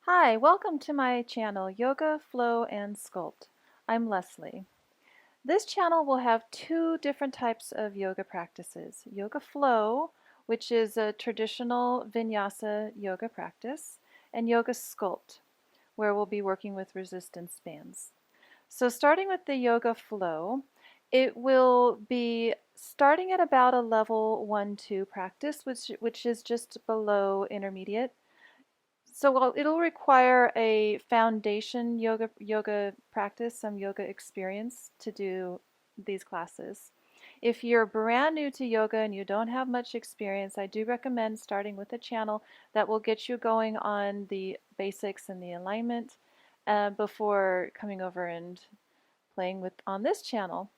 Hi, welcome to my channel, Yoga, Flow and Sculpt. I'm Leslie. This channel will have two different types of yoga practices. Yoga Flow, which is a traditional vinyasa yoga practice, and Yoga Sculpt, where we'll be working with resistance bands. So starting with the Yoga Flow, it will be starting at about a level 1-2 practice, which is just below intermediate. So it'll require a foundation yoga practice, some yoga experience to do these classes. If you're brand new to yoga and you don't have much experience, I do recommend starting with a channel that will get you going on the basics and the alignment before coming over and playing with on this channel.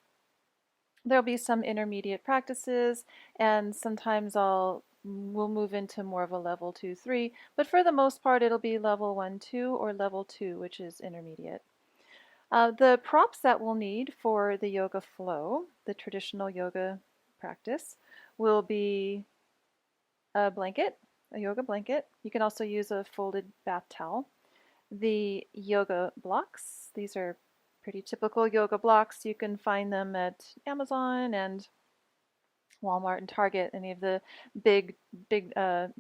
There'll be some intermediate practices, and sometimes we'll move into more of a level 2, 3, but for the most part it'll be level 1, 2 or level 2, which is intermediate. The props that we'll need for the yoga flow, the traditional yoga practice, will be a blanket, a yoga blanket. You can also use a folded bath towel. The yoga blocks, these are pretty typical yoga blocks. You can find them at Amazon and Walmart and Target, any of the big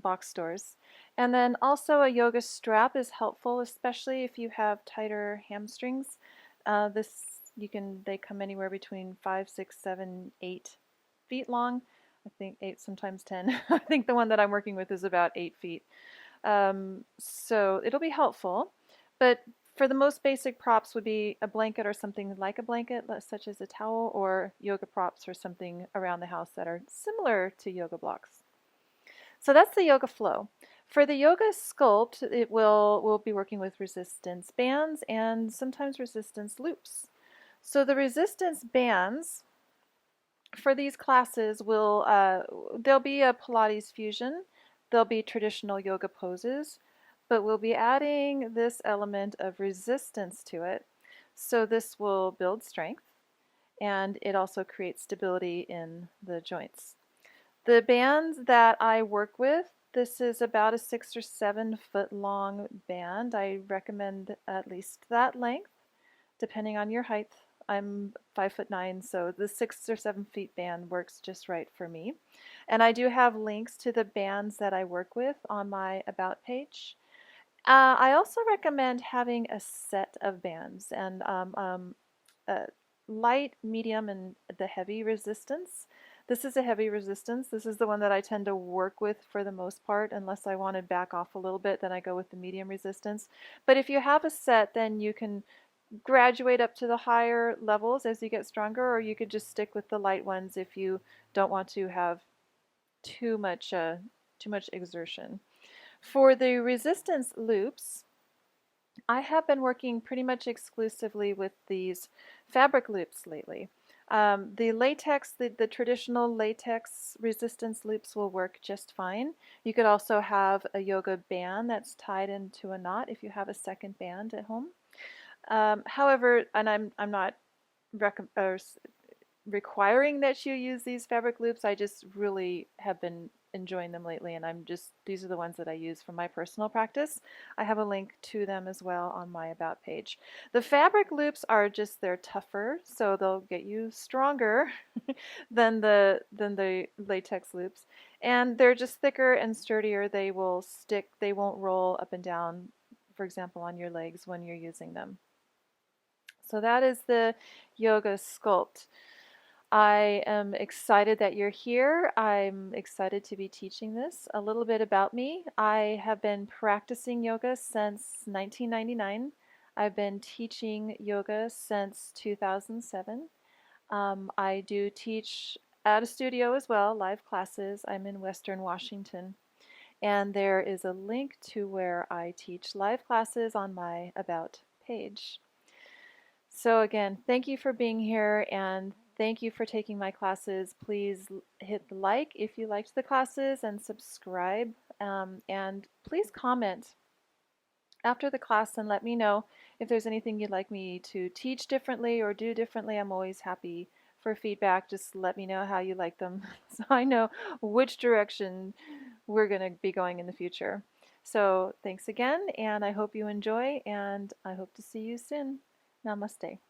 box stores. And then also a yoga strap is helpful, especially if you have tighter hamstrings. They come anywhere between 5, 6, 7, 8 feet long. I think 8, sometimes 10. I think the one that I'm working with is about 8 feet. So it'll be helpful, but for the most basic props would be a blanket or something like a blanket, such as a towel, or yoga props or something around the house that are similar to yoga blocks. So that's the yoga flow. For the yoga sculpt, we'll be working with resistance bands and sometimes resistance loops. So the resistance bands for these classes there'll be a Pilates fusion, there'll be traditional yoga poses, but we'll be adding this element of resistance to it. So this will build strength, and it also creates stability in the joints. The bands that I work with, this is about a 6 or 7 foot long band. I recommend at least that length, depending on your height. I'm 5'9", so the 6 or 7 feet band works just right for me. And I do have links to the bands that I work with on my About page. I also recommend having a set of bands, and light, medium, and the heavy resistance. This is a heavy resistance. This is the one that I tend to work with for the most part. Unless I want to back off a little bit, then I go with the medium resistance. But if you have a set, then you can graduate up to the higher levels as you get stronger, or you could just stick with the light ones if you don't want to have too much exertion. For the resistance loops, I have been working pretty much exclusively with these fabric loops lately. The traditional latex resistance loops will work just fine. You could also have a yoga band that's tied into a knot if you have a second band at home. However, and I'm not requiring that you use these fabric loops. I just really have been enjoying them lately, and these are the ones that I use for my personal practice. I have a link to them as well on my About page. The fabric loops they're tougher, so they'll get you stronger than the latex loops, and they're just thicker and sturdier. They will stick, they won't roll up and down, for example, on your legs when you're using them. So that is the yoga sculpt. I am excited that you're here. I'm excited to be teaching this. A little bit about me. I have been practicing yoga since 1999. I've been teaching yoga since 2007. I do teach at a studio as well, live classes. I'm in Western Washington. And there is a link to where I teach live classes on my About page. So again, thank you for being here, and thank you for taking my classes. Please hit the like if you liked the classes, and subscribe. And please comment after the class and let me know if there's anything you'd like me to teach differently or do differently. I'm always happy for feedback. Just let me know how you like them so I know which direction we're going to be going in the future. So thanks again, and I hope you enjoy, and I hope to see you soon. Namaste.